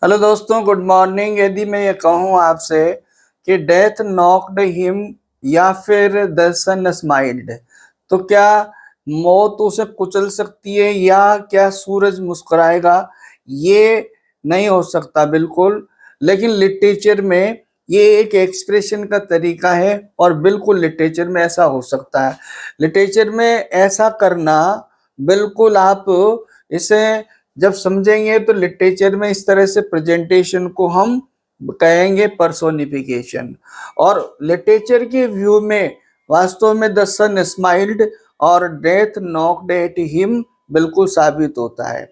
Hello दोस्तों, good morning. यदि मैं ये कहूँ आपसे कि डेथ नॉक्ड हिम या फिर द सन स्माइल्ड, तो क्या मौत उसे कुचल सकती है या क्या सूरज मुस्कुराएगा? ये नहीं हो सकता बिल्कुल। लेकिन लिटरेचर में ये एक एक्सप्रेशन का तरीका है और बिल्कुल लिटरेचर में ऐसा हो सकता है। लिटरेचर में ऐसा करना बिल्कुल आप इसे जब समझेंगे तो लिटरेचर में इस तरह से प्रेजेंटेशन को हम कहेंगे पर्सोनिफिकेशन। और लिटरेचर के व्यू में वास्तव में द सन स्माइल्ड और डेथ नॉक्ड एट हिम बिल्कुल साबित होता है।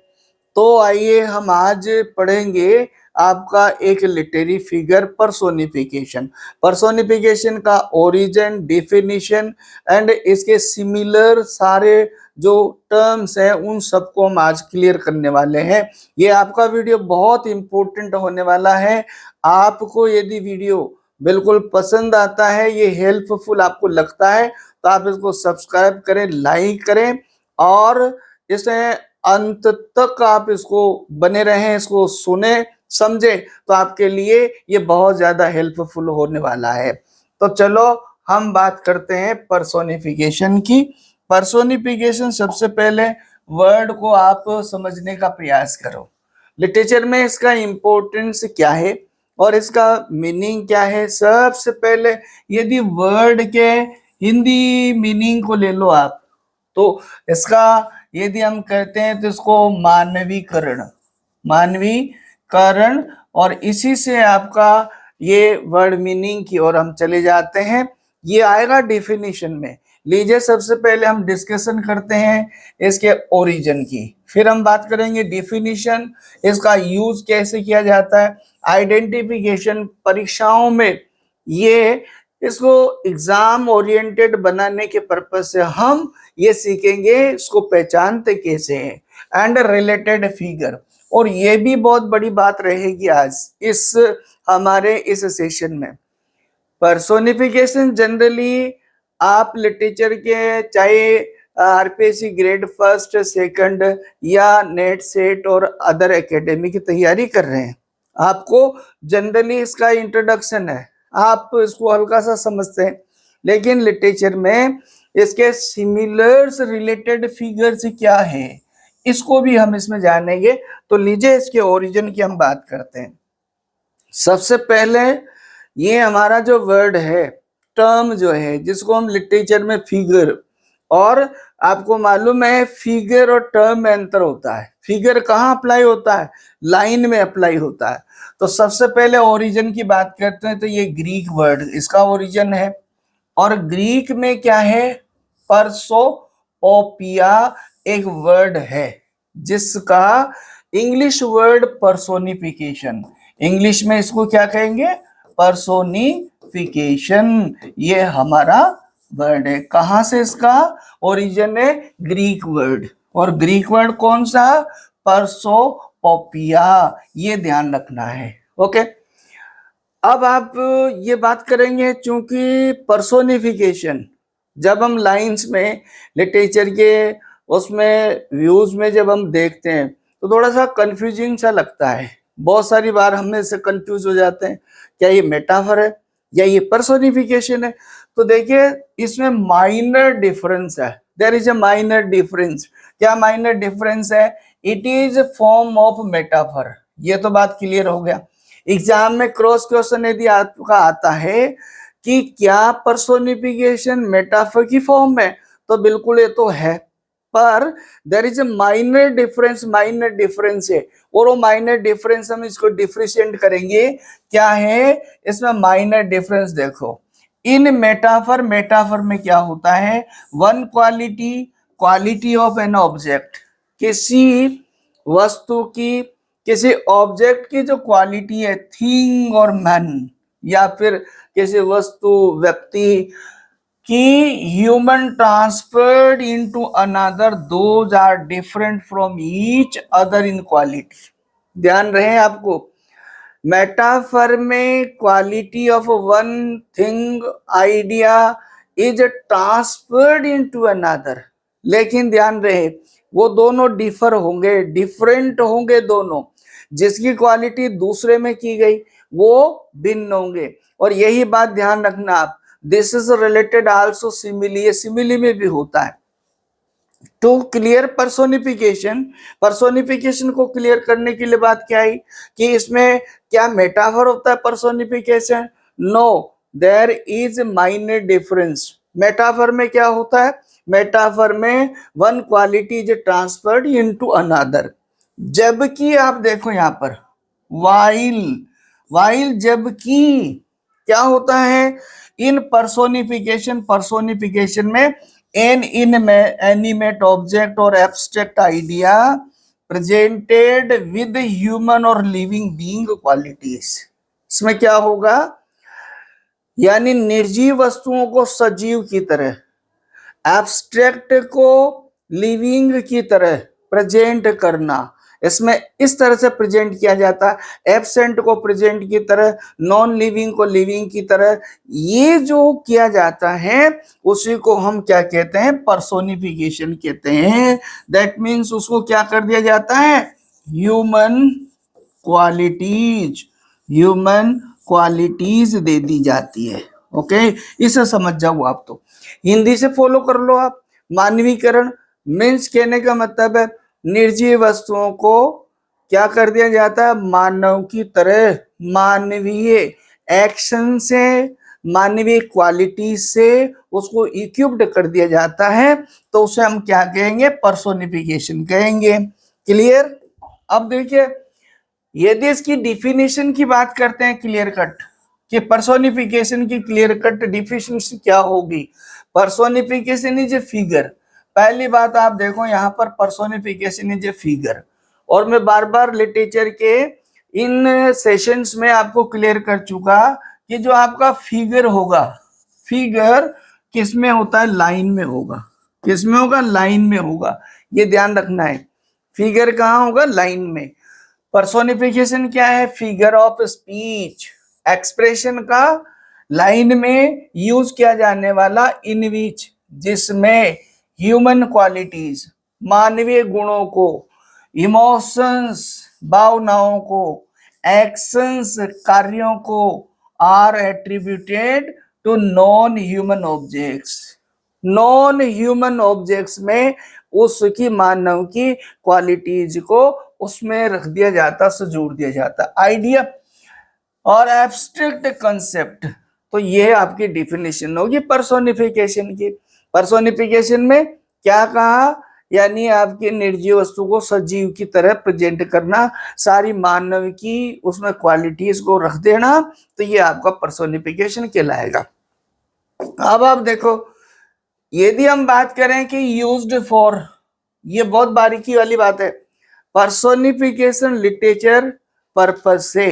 तो आइए हम आज पढ़ेंगे आपका एक लिटरेरी फिगर पर्सोनिफिकेशन। पर्सोनिफिकेशन का ओरिजिन, डिफिनीशन एंड इसके सिमिलर सारे जो टर्म्स हैं उन सबको हम आज क्लियर करने वाले हैं। ये आपका वीडियो बहुत इंपॉर्टेंट होने वाला है। आपको यदि वीडियो बिल्कुल पसंद आता है, ये हेल्पफुल आपको लगता है, तो आप इसको सब्सक्राइब करें, लाइक करें और इसे अंत तक आप इसको बने रहें, इसको सुने, समझे, तो आपके लिए ये बहुत ज्यादा हेल्पफुल होने वाला है। तो चलो हम बात करते हैं पर्सोनिफिकेशन की। पर्सोनिफिकेशन, सबसे पहले वर्ड को आप समझने का प्रयास करो। लिटरेचर में इसका इंपॉर्टेंस क्या है और इसका मीनिंग क्या है। सबसे पहले यदि वर्ड के हिंदी मीनिंग को ले लो आप, तो इसका यदि हम कहते हैं तो इसको मानवीकरण, मानवीकरण, और इसी से आपका ये वर्ड मीनिंग की ओर हम चले जाते हैं। ये आएगा डिफिनीशन में। लीजिए, सबसे पहले हम डिस्कशन करते हैं इसके ओरिजिन की, फिर हम बात करेंगे डिफिनीशन, इसका यूज कैसे किया जाता है, आइडेंटिफिकेशन, परीक्षाओं में ये इसको एग्जाम ओरिएंटेड बनाने के पर्पज से हम ये सीखेंगे इसको पहचानते कैसे हैं, एंड रिलेटेड फिगर। और ये भी बहुत बड़ी बात रहेगी आज इस हमारे इस सेशन में। पर्सोनिफिकेशन जनरली आप लिटरेचर के, चाहे आरपीएससी ग्रेड फर्स्ट, सेकंड या नेट सेट और अदर एकेडमी की तैयारी कर रहे हैं, आपको जनरली इसका इंट्रोडक्शन है, आप इसको हल्का सा समझते हैं। लेकिन लिटरेचर में इसके सिमिलर्स, रिलेटेड फिगर्स क्या है, इसको भी हम इसमें जानेंगे। तो लीजिए इसके ओरिजिन की हम बात करते हैं। सबसे पहले ये हमारा जो वर्ड है, टर्म जो है, जिसको हम लिटरेचर में फिगर, और आपको मालूम है फिगर और टर्म में अंतर होता है। फिगर कहाँ अप्लाई होता है? लाइन में अप्लाई होता है। तो सबसे पहले ओरिजिन की बात करते हैं, तो ये ग्रीक वर्ड इसका ओरिजिन है। और ग्रीक में क्या है? परसो ओपिया एक वर्ड है जिसका इंग्लिश वर्ड पर्सोनिफिकेशन, इंग्लिश में इसको क्या कहेंगे? पर्सोनिफिकेशन। ये हमारा वर्ड है। कहां से इसका ओरिजिन है? Greek word. और ग्रीक वर्ड कौन सा? परसोपोपिया। ये ध्यान रखना है। ओके, अब आप ये बात करेंगे, चूंकि पर्सोनिफिकेशन जब हम लाइंस में लिटरेचर के उसमें व्यूज में जब हम देखते हैं तो थोड़ा सा कंफ्यूजिंग सा लगता है। बहुत सारी बार हम इससे कंफ्यूज हो जाते हैं, क्या ये मेटाफर है या ये पर्सोनिफिकेशन है? तो देखिए, इसमें माइनर डिफरेंस है। There is a minor difference. क्या माइनर डिफरेंस है? It is form of metaphor. ये तो बात क्लियर हो गया। एग्जाम में क्रॉस क्वेश्चन यदि आपका आता है कि क्या पर्सोनिफिकेशन मेटाफर की फॉर्म में, तो बिल्कुल ये तो है, पर there is a minor difference. Minor difference है, और वो माइनर डिफरेंस हम इसको डिफरेंशिएट करेंगे। क्या है इसमें माइनर डिफरेंस? देखो, इन मेटाफर, मेटाफर में क्या होता है? One quality, quality of an object, किसी वस्तु की, किसी ऑब्जेक्ट की जो क्वालिटी है, थिंग और मैन, या फिर किसी वस्तु, व्यक्ति की human transferred into another, those are different from each other in quality. ध्यान रहे आपको, मेटाफर में quality of one thing, idea is transferred into another. लेकिन ध्यान रहे वो दोनों डिफर होंगे, डिफरेंट होंगे दोनों। जिसकी क्वालिटी दूसरे में की गई वो भिन्न होंगे। और यही बात ध्यान रखना आप, this is related also simile, ये सिमिली में भी होता है। टू क्लियर पर्सोनिफिकेशन, पर्सोनिफिकेशन को क्लियर करने के लिए बात क्या है कि इसमें क्या मेटाफर होता है personification? No, there is minor difference. Metaphor में क्या होता है? मेटाफर में one quality is transferred into another. जबकि आप देखो यहां पर वाइल, वाइल जबकि क्या होता है इन पर्सोनिफिकेशन, पर्सोनिफिकेशन में एन इनएनिमेट ऑब्जेक्ट और abstract idea presented with human और लिविंग बीइंग क्वालिटीज। इसमें क्या होगा, यानी निर्जीव वस्तुओं को सजीव की तरह, एब्स्ट्रैक्ट को लिविंग की तरह प्रेजेंट करना। इसमें इस तरह से प्रेजेंट किया जाता है, एब्सेंट को प्रेजेंट की तरह, नॉन लिविंग को लिविंग की तरह। ये जो किया जाता है उसी को हम क्या कहते हैं? पर्सोनिफिकेशन कहते हैं। दैट मीन्स उसको क्या कर दिया जाता है? ह्यूमन क्वालिटीज, ह्यूमन क्वालिटीज दे दी जाती है। ओके, इसे समझ जाओ आप। तो हिंदी से फॉलो कर लो आप। मानवीकरण मीन्स कहने का मतलब है निर्जीव वस्तुओं को क्या कर दिया जाता है? मानव की तरह, मानवीय एक्शन से, मानवीय क्वालिटी से उसको इक्विप्ड कर दिया जाता है। तो उसे हम क्या कहेंगे? पर्सोनिफिकेशन कहेंगे। क्लियर? अब देखिए, यदि इसकी डिफिनेशन की बात करते हैं क्लियर कट, कि पर्सोनिफिकेशन की क्लियर कट डिफिनेशन क्या होगी? Personification is a figure. पहली बात आप देखो यहां पर पर्सोनिफिकेशन इज ए फिगर, और मैं बार बार लिटरेचर के इन सेशंस में आपको क्लियर कर चुका कि जो आपका फिगर होगा, फिगर किस में होता है? लाइन में होगा। किस में होगा? लाइन में होगा। ये ध्यान रखना है, फिगर कहाँ होगा? लाइन में। पर्सोनिफिकेशन क्या है? फिगर ऑफ स्पीच, एक्सप्रेशन का लाइन में यूज किया जाने वाला इन विच, जिसमें ह्यूमन क्वालिटीज, मानवीय गुणों को, इमोशंस, भावनाओं को, एक्शंस, कार्यों को, are attributed to non human objects. Non human objects में उसकी, मानव की क्वालिटीज को उसमें रख दिया जाता, जोड़ दिया जाता। आइडिया और एब्स्ट्रैक्ट कंसेप्ट, तो ये आपकी डिफिनेशन होगी पर्सोनिफिकेशन की। पर्सोनिफिकेशन में क्या कहा? यानी आपकी निर्जीव वस्तु को सजीव की तरह प्रेजेंट करना, सारी मानव की उसमें क्वालिटीज को रख देना, तो ये आपका पर्सोनिफिकेशन कहलाएगा। अब आप देखो, यदि हम बात करें कि यूज्ड फॉर, ये बहुत बारीकी वाली बात है। पर्सोनिफिकेशन लिटरेचर पर्पस से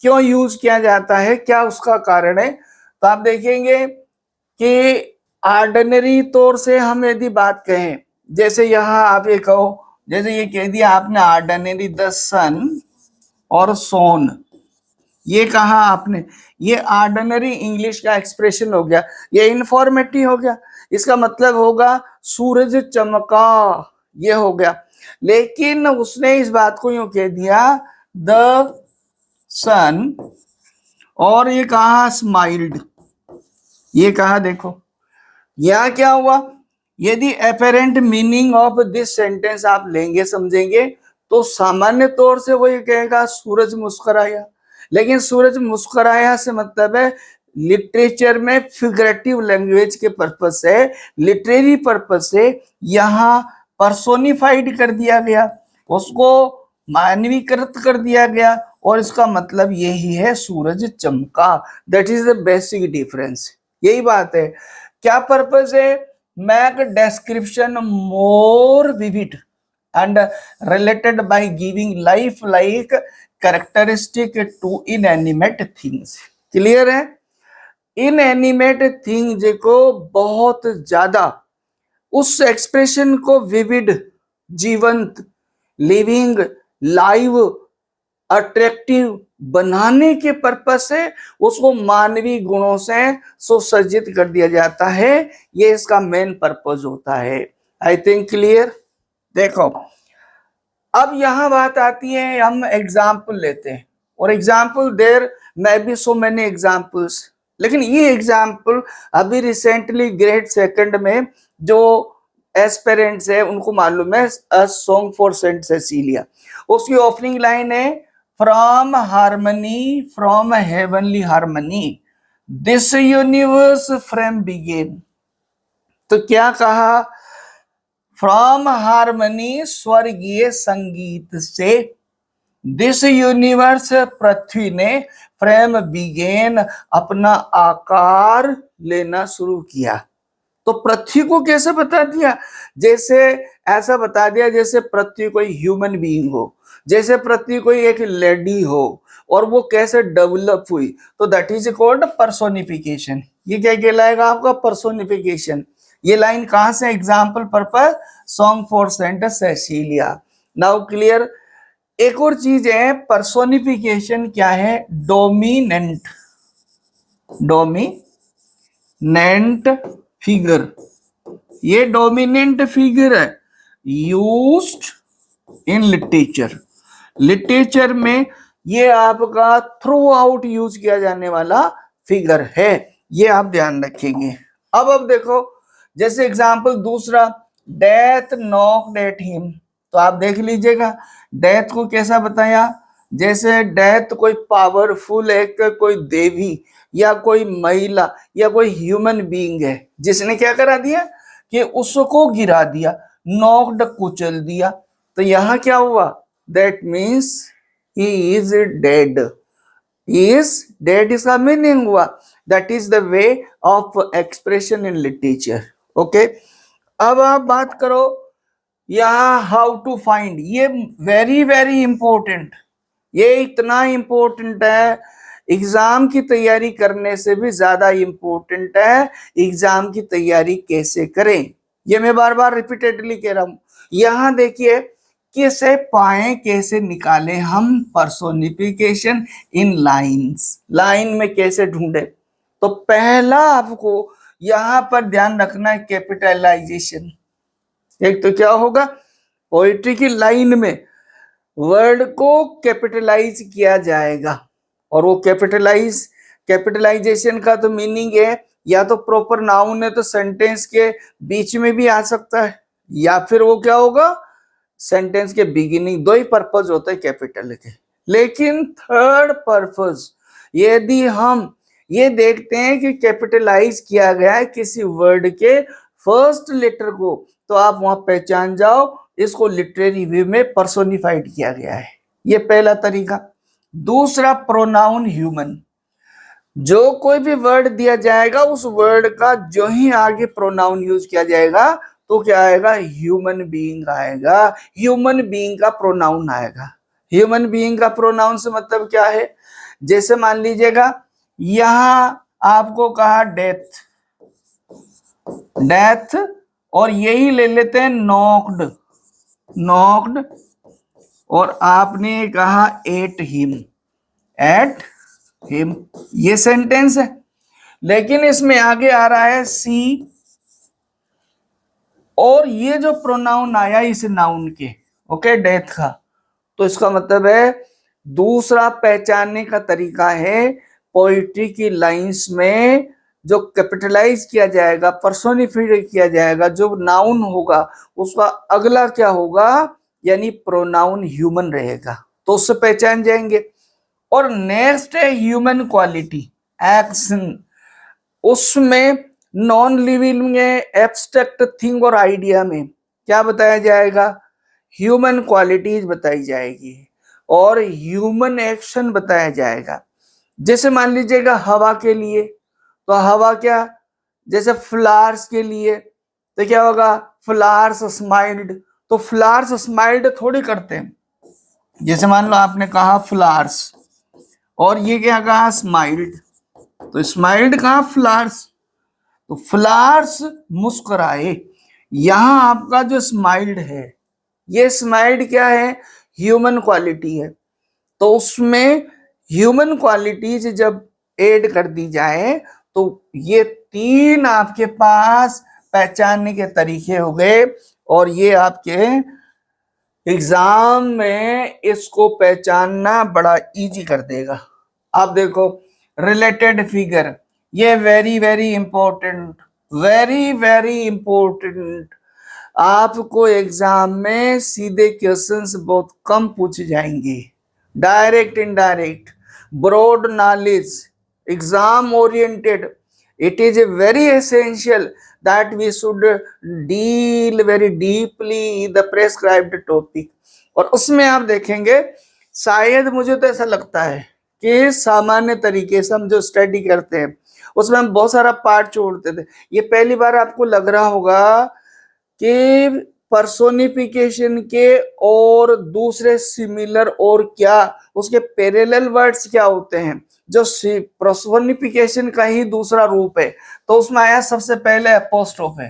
क्यों यूज किया जाता है, क्या उसका कारण है? तो आप देखेंगे कि ऑर्डिनरी तौर से हम यदि बात कहें, जैसे यहां आप ये कहो, जैसे ये कह दिया आपने ऑर्डिनरी द सन और सोन, ये कहा आपने, ये ऑर्डिनरी इंग्लिश का एक्सप्रेशन हो गया, ये इंफॉर्मेटिव हो गया। इसका मतलब होगा सूरज चमका, ये हो गया। लेकिन उसने इस बात को यूं कह दिया द सन, और ये कहा स्माइल्ड, ये कहा। देखो यहां क्या हुआ, यदि apparent meaning of this sentence आप लेंगे, समझेंगे, तो सामान्य तौर से वो ये कहेगा सूरज मुस्कुराया। लेकिन सूरज मुस्कुराया से मतलब है लिटरेचर में फिगरेटिव लैंग्वेज के पर्पज से, लिटरेरी पर्पज से यहां पर्सोनिफाइड कर दिया गया, उसको मानवीकृत कर दिया गया, और इसका मतलब यही है सूरज चमका। That is the basic difference, यही बात है। क्या पर्पज है? Make description more vivid and related by giving life-like characteristic to inanimate things. Clear है? इनएनिमेट थिंग्स को बहुत ज्यादा उस एक्सप्रेशन को विविड, जीवंत, लिविंग, लाइव, अट्रैक्टिव बनाने के पर्पज से उसको मानवीय गुणों से सुसज्जित कर दिया जाता है। ये इसका मेन पर्पज होता है। I think clear. देखो अब यहां बात आती है, हम एग्जाम्पल लेते हैं, और example there may be so many examples, लेकिन ये एग्जाम्पल अभी रिसेंटली ग्रेड सेकंड में जो एस्पेरेंट्स है उनको मालूम है, a song for Saint Cecilia. उसकी ओपनिंग लाइन है, from harmony, from heavenly harmony this universe frame began. तो क्या कहा, फ्रॉम हार्मनी स्वर्गीय संगीत से, दिस यूनिवर्स पृथ्वी ने, फ्रेम बिगेन अपना आकार लेना शुरू किया। तो पृथ्वी को कैसे बता दिया, जैसे ऐसा बता दिया जैसे पृथ्वी कोई ह्यूमन बीइंग हो, जैसे पृथ्वी कोई एक लेडी हो, और वो कैसे डेवलप हुई, तो दैट इज कॉल्ड पर्सोनिफिकेशन। ये क्या कहलाएगा आपका, पर्सोनिफिकेशन। ये लाइन कहां से, example purpose song for Saint Cecilia. Now clear. एक और चीज है, पर्सोनिफिकेशन क्या है, डोमिनेंट, डोमिनेंट फिगर, ये डोमिनेंट फिगर है यूज्ड इन लिटरेचर, लिटरेचर में ये आपका थ्रू आउट यूज किया जाने वाला फिगर है, ये आप ध्यान रखेंगे। अब देखो, जैसे एग्जांपल दूसरा, डेथ नॉक्ड एट हिम, तो आप देख लीजिएगा डेथ को कैसा बताया, जैसे डेथ कोई पावरफुल एक कोई देवी या कोई महिला या कोई ह्यूमन बीइंग है जिसने क्या करा दिया कि उसको गिरा दिया, नॉक्ड कुचल दिया। तो यहां क्या हुआ, that means he is dead, is dead इसका मीनिंग हुआ, that is the way of expression in literature. Okay, अब आप बात करो यहां हाउ टू फाइंड, ये वेरी वेरी इंपॉर्टेंट, ये इतना इंपॉर्टेंट है, एग्जाम की तैयारी करने से भी ज्यादा इंपॉर्टेंट है एग्जाम की तैयारी कैसे करें, ये मैं बार बार रिपीटेडली कह रहा हूं। यहां देखिए, कैसे पाएं, कैसे निकालें हम पर्सोनिफिकेशन इन लाइंस, लाइन में कैसे ढूंढे। तो पहला आपको यहां पर ध्यान रखना है कैपिटलाइजेशन। एक तो क्या होगा, पोइट्री की लाइन में वर्ड को कैपिटलाइज किया जाएगा, और वो कैपिटलाइजेशन का तो मीनिंग है, या तो प्रॉपर नाउन है तो सेंटेंस के बीच में भी आ सकता है, या फिर वो क्या होगा, सेंटेंस के बिगिनिंग। दो ही पर्पज होते हैं कैपिटल के। लेकिन थर्ड पर्पज, यदि हम ये देखते हैं कि कैपिटलाइज किया गया है किसी वर्ड के फर्स्ट लेटर को, तो आप वहां पहचान जाओ इसको लिटरेरी व्यू में पर्सोनिफाइड किया गया है। ये पहला तरीका। दूसरा, प्रोनाउन ह्यूमन, जो कोई भी वर्ड दिया जाएगा उस वर्ड का जो ही आगे प्रोनाउन यूज किया जाएगा तो क्या आएगा, ह्यूमन बीइंग आएगा, ह्यूमन बीइंग का प्रोनाउन आएगा। ह्यूमन बीइंग का प्रोनाउन से मतलब क्या है, जैसे मान लीजिएगा यहां आपको कहा डेथ, डेथ, और यही ले लेते हैं नॉक्ड, नॉक्ड, और आपने कहा एट हिम, एट हिम, ये सेंटेंस है। लेकिन इसमें आगे आ रहा है सी, और ये जो प्रोनाउन आया इस नाउन के, ओके, डेथ का, तो इसका मतलब है दूसरा पहचानने का तरीका है, पोइट्री की लाइंस में जो कैपिटलाइज किया जाएगा, पर्सोनिफाइड किया जाएगा, जो नाउन होगा उसका अगला क्या होगा, यानी प्रोनाउन ह्यूमन रहेगा, तो उससे पहचान जाएंगे। और नेक्स्ट है ह्यूमन क्वालिटी, एक्शन, उसमें नॉन लिविंग एब्स्ट्रैक्ट थिंग और आइडिया में क्या बताया जाएगा, ह्यूमन क्वालिटीज बताई जाएगी और ह्यूमन एक्शन बताया जाएगा। जैसे मान लीजिएगा हवा के लिए, तो हवा क्या, जैसे फ्लावर्स के लिए तो क्या होगा, फ्लावर्स स्माइल्ड, तो फ्लावर्स स्माइल्ड थोड़ी करते हैं, जैसे मान लो आपने कहा फ्लावर्स और ये क्या कहा, स्माइल्ड, तो स्माइल्ड कहा फ्लावर्स, तो फ्लावर्स मुस्कुराए। यहां आपका जो स्माइल्ड है, ये स्माइल्ड क्या है, ह्यूमन क्वालिटी है, तो उसमें ह्यूमन क्वालिटीज जब ऐड कर दी जाए तो ये तीन आपके पास पहचानने के तरीके हो गए, और ये आपके एग्जाम में इसको पहचानना बड़ा इजी कर देगा। आप देखो रिलेटेड फिगर, ये very very important, very very important. आपको एग्जाम में सीधे क्वेश्चंस बहुत कम पूछे जाएंगे, direct indirect, broad knowledge, exam oriented. It is very essential that we should deal very deeply the prescribed topic। और उसमें आप देखेंगे, शायद मुझे तो ऐसा लगता है कि सामान्य तरीके से हम जो स्टडी करते हैं उसमें हम बहुत सारा पार्ट छोड़ते थे। ये पहली बार आपको लग रहा होगा कि पर्सोनिफिकेशन के और दूसरे सिमिलर और क्या उसके पैरेलल वर्ड्स क्या होते हैं, जो पर्सोनिफिकेशन का ही दूसरा रूप है। तो उसमें आया सबसे पहले एपोस्ट्रोफ है,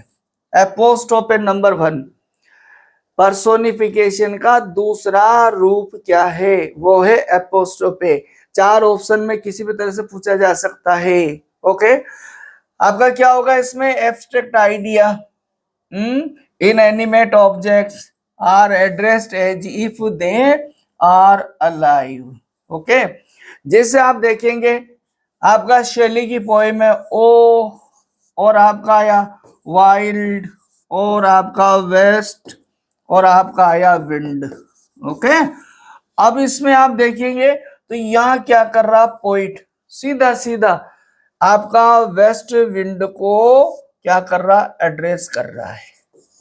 एपोस्ट्रोफ है नंबर 1। पर्सोनिफिकेशन का दूसरा रूप क्या है, वो है एपोस्ट्रोफ है। 4 ऑप्शन में किसी भी तरह से पूछा जा सकता है। ओके, आपका क्या होगा इसमें, abstract idea, inanimate objects are addressed as if they are alive। Okay, जैसे आप देखेंगे आपका शैली की पोएम है ओ, और आपका आया वाइल्ड, और आपका वेस्ट, और आपका आया विंड। ओके, अब इसमें आप देखेंगे तो यहां क्या कर रहा पोइट, सीधा सीधा आपका वेस्ट विंड को क्या कर रहा, एड्रेस कर रहा है।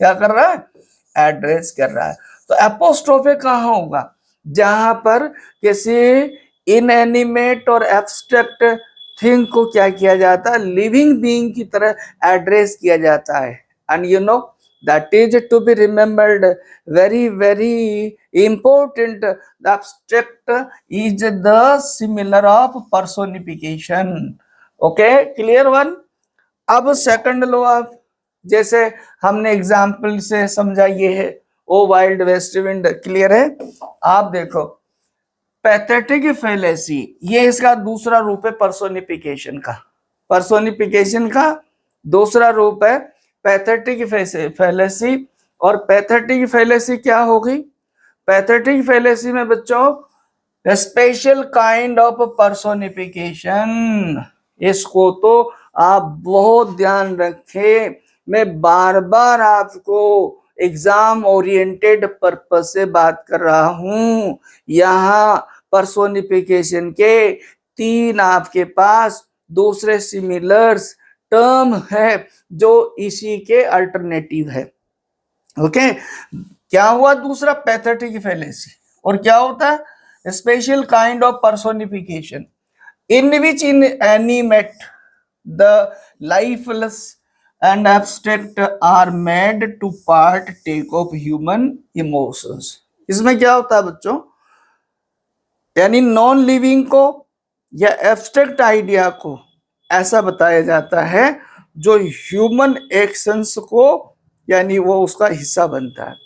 क्या कर रहा है, एड्रेस कर रहा है। तो एपोस्ट्रोफे कहाँ होगा, जहां पर किसी इनएनिमेट और एब्स्ट्रैक्ट थिंग को क्या किया जाता है, लिविंग बीइंग की तरह एड्रेस किया जाता है। And you know that is to be remembered, very very important। The abstract is the similar of personification। okay, clear one। अब सेकंड लो आप, जैसे हमने एग्जाम्पल से समझा, ये है ओ वाइल्ड वेस्ट विंड, क्लियर है। आप देखो पैथेटिक फेलेसी, ये इसका दूसरा रूप है पर्सोनिफिकेशन का। पर्सोनिफिकेशन का दूसरा रूप है पैथेटिक फेलेसी। और पैथेटिक फेलेसी क्या होगी, पैथेटिक फेलेसी में बच्चों स्पेशल काइंड ऑफ पर्सोनिफिकेशन। इसको तो आप बहुत ध्यान रखें, मैं बार बार आपको एग्जाम ओरिएंटेड पर्पज से बात कर रहा हूं। यहाँ पर्सोनिफिकेशन के 3 आपके पास दूसरे सिमिलर्स टर्म है जो इसी के अल्टरनेटिव है। ओके, क्या हुआ दूसरा, पैथेटिक फेलेसी, और क्या होता है special kind of personification in which inanimate the lifeless and abstract are made to partake of human emotions. इसमें क्या होता है बच्चों, यानी नॉन लिविंग को या एब्स्ट्रैक्ट आइडिया को ऐसा बताया जाता है जो ह्यूमन एक्शंस को, यानी वो उसका हिस्सा बनता है,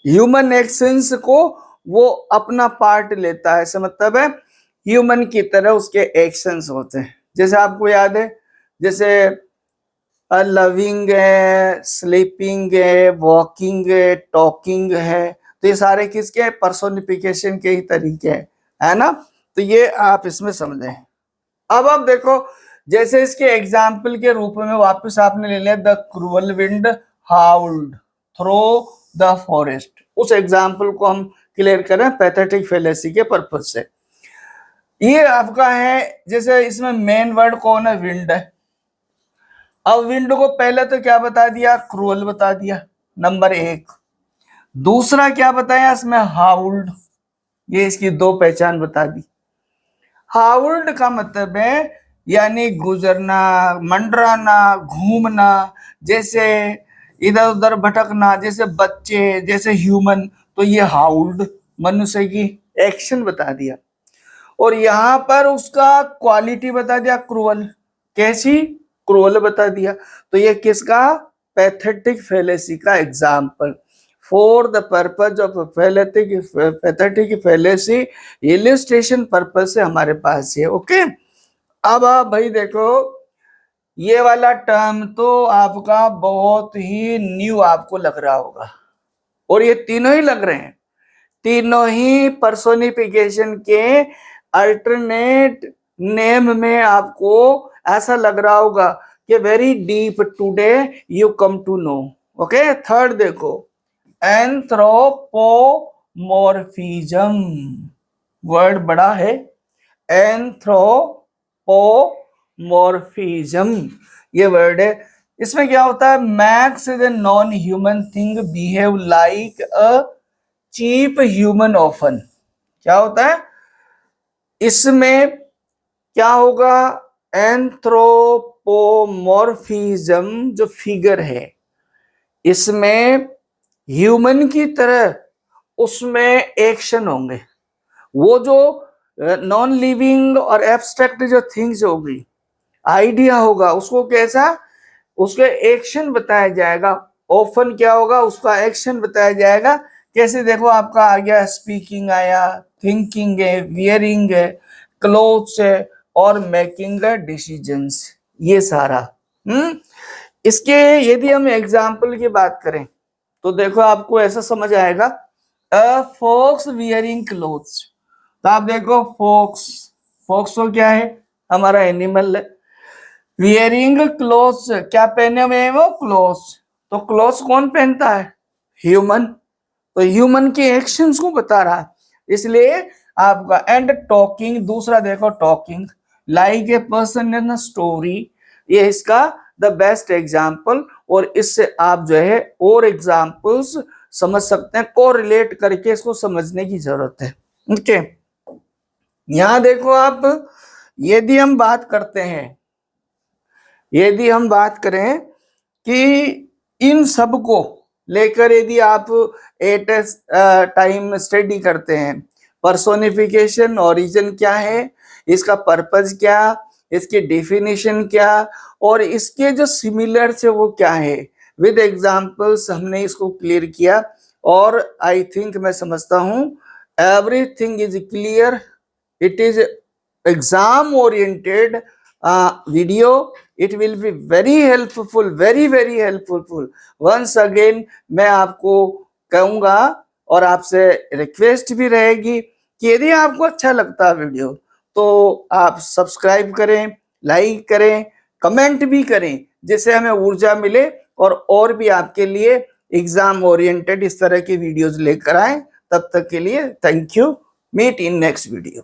ह्यूमन एक्शंस को वो अपना पार्ट लेता है। ऐसा मतलब है ह्यूमन की तरह उसके एक्शंस होते हैं। जैसे आपको याद है, जैसे लविंग है, स्लीपिंग है, वॉकिंग है, टॉकिंग है, तो ये सारे किसके पर्सोनिफिकेशन के ही तरीके हैं, है ना। तो ये आप इसमें समझें। अब आप देखो, जैसे इसके एग्जाम्पल के रूप में वापस आपने ले लिया the cruel wind howled through the forest. उस एग्जाम्पल को हम क्लियर करें पैथेटिक फेलेसी के पर्पज से। ये आपका है, जैसे इसमें मेन वर्ड कौन है, विंड है। अब विंड को पहले तो क्या बता दिया, क्रूअल बता दिया, नंबर 1। दूसरा क्या बताया इसमें, हाउल्ड, ये इसकी 2 पहचान बता दी। हाउल्ड का मतलब है यानी गुजरना, मंडराना, घूमना, जैसे इधर उधर भटकना, जैसे बच्चे, जैसे ह्यूमन, तो ये हाउल्ड मनुष्य की एक्शन बता दिया। और यहां पर उसका क्वालिटी बता दिया, क्रूअल, कैसी, क्रूअल बता दिया। तो ये किसका, पैथेटिक फेलेसी का example. For the purpose of pathetic fallacy, illustration purpose से हमारे पास है। ओके, अब आप भाई देखो, ये वाला टर्म तो आपका बहुत ही न्यू आपको लग रहा होगा, और ये तीनों ही लग रहे हैं। तीनों ही पर्सोनिफिकेशन के अल्टरनेट नेम में आपको ऐसा लग रहा होगा कि very deep today you come to know. Okay, third देखो, एंथ्रोपोमॉर्फिज्म, वर्ड बड़ा है, एंथ्रोपोमॉर्फिज्म ये वर्ड है। इसमें क्या होता है, max is a non human thing behave like a cheap human often. क्या होता है इसमें, क्या होगा, एंथ्रोपोमॉर्फिज्म जो फिगर है इसमें ह्यूमन की तरह उसमें एक्शन होंगे। वो जो नॉन लिविंग और एब्स्ट्रैक्ट जो थिंग्स होगी, आइडिया होगा, उसको कैसा, उसके एक्शन बताया जाएगा। ऑफन क्या होगा, उसका एक्शन बताया जाएगा। कैसे, देखो आपका आ गया स्पीकिंग आया, थिंकिंग है, वियरिंग है, क्लोथ्स है और मेकिंग डिसीजंस, ये सारा। इसके यदि हम एग्जाम्पल की बात करें तो देखो आपको ऐसा समझ आएगा, अ फॉक्स वियरिंग क्लोथ्स। तो आप देखो फॉक्स, फॉक्स तो क्या है, हमारा एनिमल है। वियरिंग क्लोथ्स, क्या पहने हुए हैं वो, क्लोथ्स। तो क्लोथ्स कौन पहनता है, ह्यूमन। तो ह्यूमन के एक्शंस को बता रहा है, इसलिए आपका। एंड टॉकिंग, दूसरा देखो talking like a person in a story, ये इसका द बेस्ट एग्जाम्पल। और इससे आप जो है और एग्जाम्पल्स समझ सकते हैं, को रिलेट करके इसको समझने की जरूरत है। ओके, यहां देखो आप, यदि हम बात करते हैं, यदि हम बात करें कि इन सब को लेकर यदि आप एट टाइम स्टडी करते हैं, पर्सोनिफिकेशन ओरिजिन क्या है, इसका पर्पस क्या, इसकी डेफिनेशन क्या, और इसके जो सिमिलर्स है वो क्या है, विद एग्जांपल्स हमने इसको क्लियर किया। और आई थिंक, मैं समझता हूं everything is clear. It is exam oriented video. It will be very helpful, very helpful. once again मैं आपको कहूंगा और आपसे रिक्वेस्ट भी रहेगी कि यदि आपको अच्छा लगता है वीडियो तो आप सब्सक्राइब करें, लाइक करें, कमेंट भी करें, जिससे हमें ऊर्जा मिले और भी आपके लिए एग्जाम ओरिएंटेड इस तरह की वीडियोस लेकर आए। तब तक के लिए thank you, meet in next video.